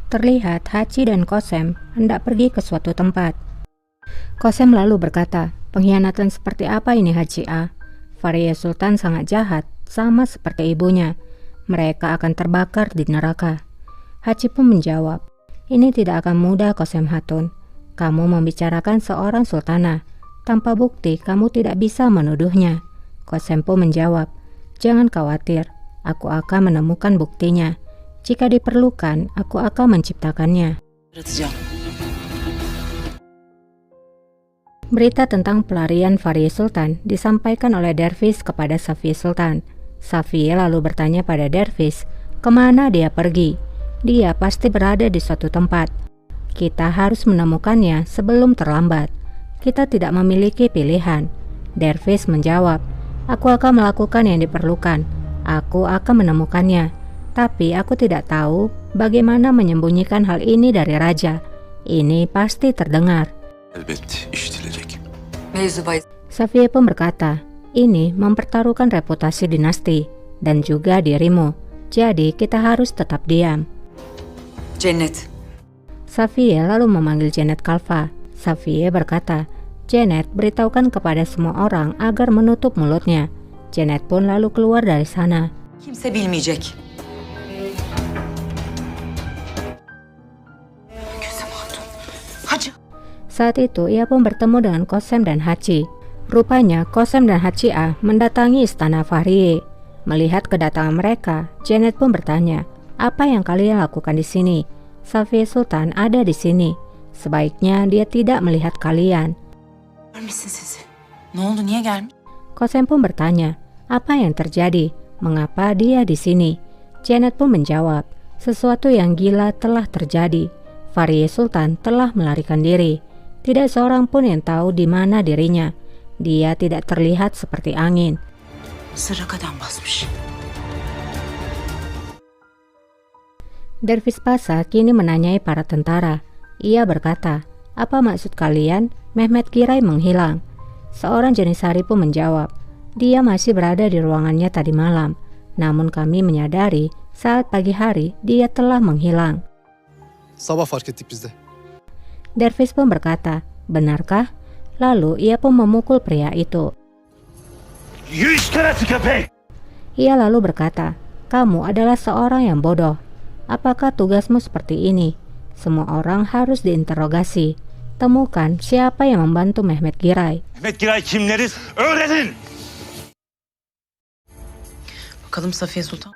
Terlihat Hachi dan Kosem hendak pergi ke suatu tempat. Kosem lalu berkata, "Pengkhianatan seperti apa ini Hachi A? Faria Sultan sangat jahat, sama seperti ibunya. Mereka akan terbakar di neraka." Hachi pun menjawab, "Ini tidak akan mudah Kosem Hatun. Kamu membicarakan seorang sultanah. Tanpa bukti kamu tidak bisa menuduhnya." Kosem pun menjawab, "Jangan khawatir, aku akan menemukan buktinya. Jika diperlukan, aku akan menciptakannya." Berita tentang pelarian Faria Sultan disampaikan oleh Dervis kepada Safiye Sultan. Safiye lalu bertanya pada Dervis, kemana dia pergi? Dia pasti berada di suatu tempat. Kita harus menemukannya sebelum terlambat. Kita tidak memiliki pilihan. Dervis menjawab, "Aku akan melakukan yang diperlukan. Aku akan menemukannya. Tapi aku tidak tahu bagaimana menyembunyikan hal ini dari raja. Ini pasti terdengar." Safiye pun berkata, "Ini mempertaruhkan reputasi dinasti dan juga dirimu. Jadi kita harus tetap diam." Cennet. Safiye lalu memanggil Cennet Kalfa. Safiye berkata, "Cennet, beritahukan kepada semua orang agar menutup mulutnya." Cennet pun lalu keluar dari sana. Kimse bilmeyecek. Saat itu ia pun bertemu dengan Kosem dan Hachi. Rupanya Kosem dan Hachi A mendatangi istana Fahriye. Melihat kedatangan mereka, Cennet pun bertanya, "Apa yang kalian lakukan di sini? Safiye Sultan ada di sini. Sebaiknya dia tidak melihat kalian." Kosem pun bertanya, "Apa yang terjadi? Mengapa dia di sini?" Cennet pun menjawab, "Sesuatu yang gila telah terjadi. Fahriye Sultan telah melarikan diri. Tidak seorang pun yang tahu di mana dirinya. Dia tidak terlihat seperti angin." Dervis Pasa kini menanyai para tentara. Ia berkata, "Apa maksud kalian Mehmet Giray menghilang?" Seorang Janisari pun menjawab, "Dia masih berada di ruangannya tadi malam. Namun kami menyadari saat pagi hari dia telah menghilang." Sabah fark ettik biz de. Dervis pun berkata, "Benarkah?" Lalu ia pun memukul pria itu. Ia lalu berkata, "Kamu adalah seorang yang bodoh. Apakah tugasmu seperti ini? Semua orang harus diinterogasi. Temukan siapa yang membantu Mehmet Giray." Mehmet Giray kimleri öğrenin. Bakalım Safiye Sultan.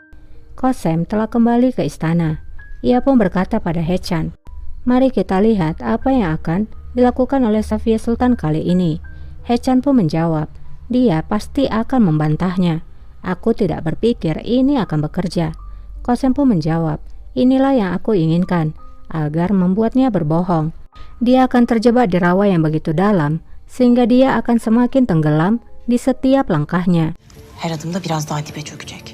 Kosem telah kembali ke istana. Ia pun berkata pada Hechan, "Mari kita lihat apa yang akan dilakukan oleh Safiye Sultan kali ini." Hechan pun menjawab, "Dia pasti akan membantahnya. Aku tidak berpikir ini akan bekerja." Kosem pun menjawab, "Inilah yang aku inginkan, agar membuatnya berbohong. Dia akan terjebak di rawa yang begitu dalam, sehingga dia akan semakin tenggelam di setiap langkahnya." Her adımda biraz daha dibe çökecek.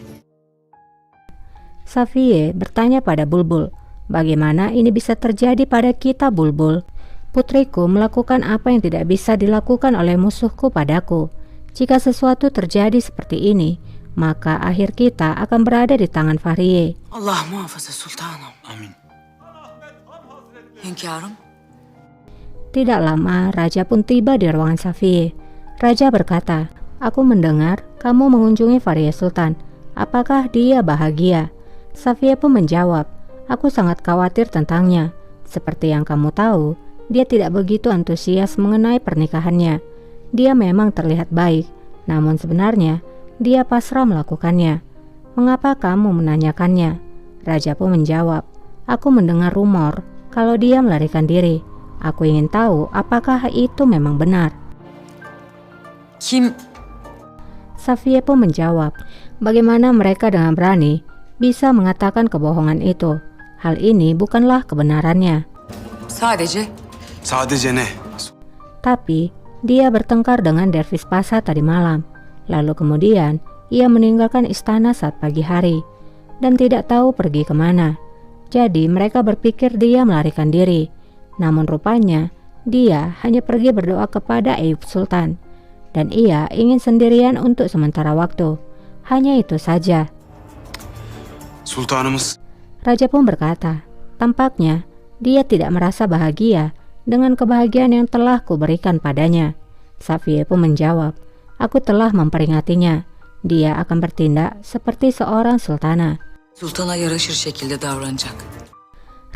Safiye bertanya pada Bulbul, "Bagaimana ini bisa terjadi pada kita Bulbul? Putriku melakukan apa yang tidak bisa dilakukan oleh musuhku padaku. Jika sesuatu terjadi seperti ini, maka akhir kita akan berada di tangan Fahriye." Allah muhafaza sultanım. Amin. Hünkârım. Tidak lama, Raja pun tiba di ruangan Safiye. Raja berkata, "Aku mendengar kamu mengunjungi Fahriye Sultan. Apakah dia bahagia?" Safiye pun menjawab, "Aku sangat khawatir tentangnya. Seperti yang kamu tahu, dia tidak begitu antusias mengenai pernikahannya. Dia memang terlihat baik, namun sebenarnya dia pasrah melakukannya. Mengapa kamu menanyakannya?" Raja pun menjawab, "Aku mendengar rumor kalau dia melarikan diri. Aku ingin tahu apakah itu memang benar." Kim? Safiye pun menjawab, "Bagaimana mereka dengan berani bisa mengatakan kebohongan itu? Hal ini bukanlah kebenarannya." Sadece ne? Tapi dia bertengkar dengan Dervis Pasa tadi malam. Lalu kemudian ia meninggalkan istana saat pagi hari dan tidak tahu pergi kemana. Jadi mereka berpikir dia melarikan diri. Namun rupanya dia hanya pergi berdoa kepada Eyüp Sultan. Dan ia ingin sendirian untuk sementara waktu. Hanya itu saja. Sultanımız. Raja pun berkata, Tampaknya dia tidak merasa bahagia dengan kebahagiaan yang telah kuberikan padanya. Safiye pun menjawab, aku telah memperingatinya. Dia akan bertindak seperti seorang sultana. Sultana yaraşır şekilde davranacak.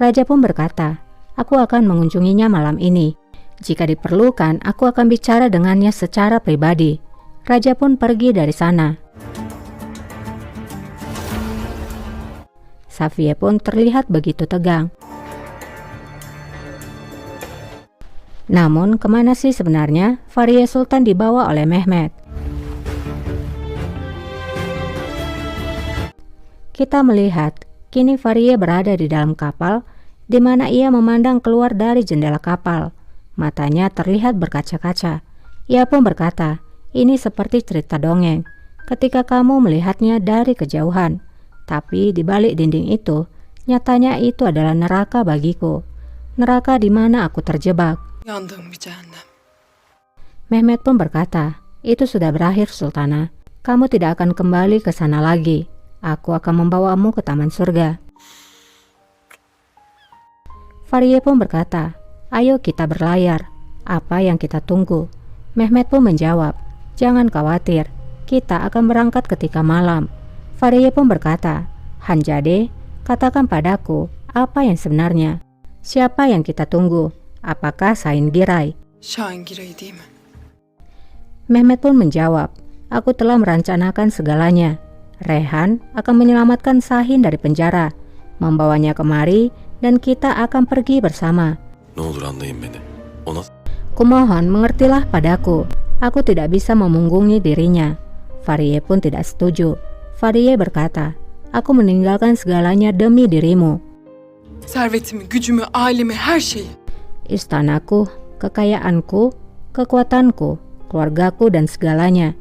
Raja pun berkata, aku akan mengunjunginya malam ini. Jika diperlukan, aku akan bicara dengannya secara pribadi. Raja pun pergi dari sana. Safiye pun terlihat begitu tegang. Namun, kemana sih sebenarnya Fahriye Sultan dibawa oleh Mehmet? Kita melihat, kini Fahriye berada di dalam kapal, di mana ia memandang keluar dari jendela kapal. Matanya terlihat berkaca-kaca. Ia pun berkata, ini seperti cerita dongeng, ketika kamu melihatnya dari kejauhan. Tapi di balik dinding itu, nyatanya itu adalah neraka bagiku. Neraka di mana aku terjebak. Yandığım bir cehennem. Mehmet pun berkata, itu sudah berakhir Sultana. Kamu tidak akan kembali ke sana lagi. Aku akan membawamu ke taman surga. Fahriye pun berkata, ayo kita berlayar. Apa yang kita tunggu? Mehmet pun menjawab, jangan khawatir. Kita akan berangkat ketika malam. Fahriye pun berkata, Hanzade, katakan padaku apa yang sebenarnya. Siapa yang kita tunggu? Apakah Sain Giray? Şahin Giray değil mi? Mehmet pun menjawab, aku telah merencanakan segalanya. Rehan akan menyelamatkan Sahin dari penjara, membawanya kemari, dan kita akan pergi bersama. Ne olur anlayın beni. Ona Kumohon mengertilah padaku. Aku tidak bisa memunggungi dirinya. Fahriye pun tidak setuju. Fahriye berkata, aku meninggalkan segalanya demi dirimu. Servetimi, gücümü, ailemi, her şeyi. Istanaku, kekayaanku, kekuatanku, keluargaku, dan segalanya.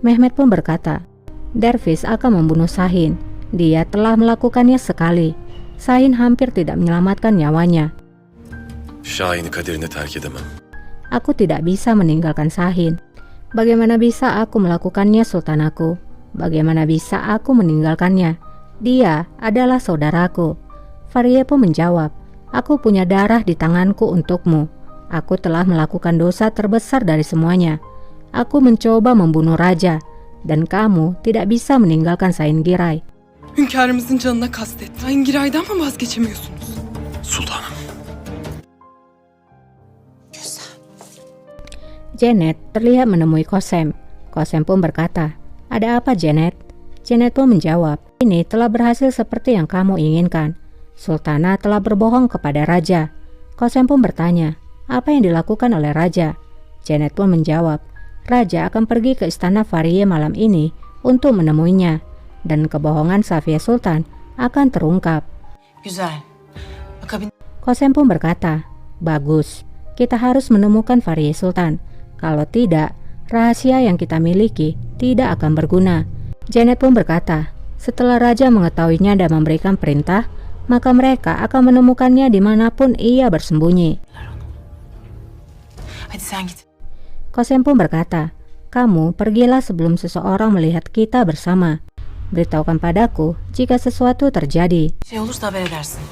Mehmet pun berkata, Dervish akan membunuh Sahin. Dia telah melakukannya sekali. Sahin hampir tidak menyelamatkan nyawanya. Şahin'i kaderine terk edemem. Aku tidak bisa meninggalkan Sahin. Bagaimana bisa aku melakukannya, Sultanaku? Bagaimana bisa aku meninggalkannya? Dia adalah saudaraku. Fahriye pun menjawab, aku punya darah di tanganku untukmu. Aku telah melakukan dosa terbesar dari semuanya. Aku mencoba membunuh raja, dan kamu tidak bisa meninggalkan Sain Giray. Hünkârımızın canına kastet. Şahin Giray'dan mı vazgeçemiyorsunuz? Sultanım. Janet terlihat menemui Kosem. Kosem pun berkata, ada apa Janet? Janet pun menjawab, ini telah berhasil seperti yang kamu inginkan. Sultana telah berbohong kepada raja. Kosem pun bertanya, apa yang dilakukan oleh raja? Janet pun menjawab, raja akan pergi ke istana Fahriye malam ini untuk menemuinya, dan kebohongan Safiye Sultan akan terungkap. Güzel. Akabinde Kosem pun berkata, bagus, kita harus menemukan Fahriye Sultan. Kalau tidak, rahasia yang kita miliki tidak akan berguna. Janet pun berkata, setelah raja mengetahuinya dan memberikan perintah, maka mereka akan menemukannya dimanapun ia bersembunyi. hadi sen git. Kosem pun berkata, kamu pergilah sebelum seseorang melihat kita bersama. Beritahukan padaku jika sesuatu terjadi. Şey olursa haber edersin.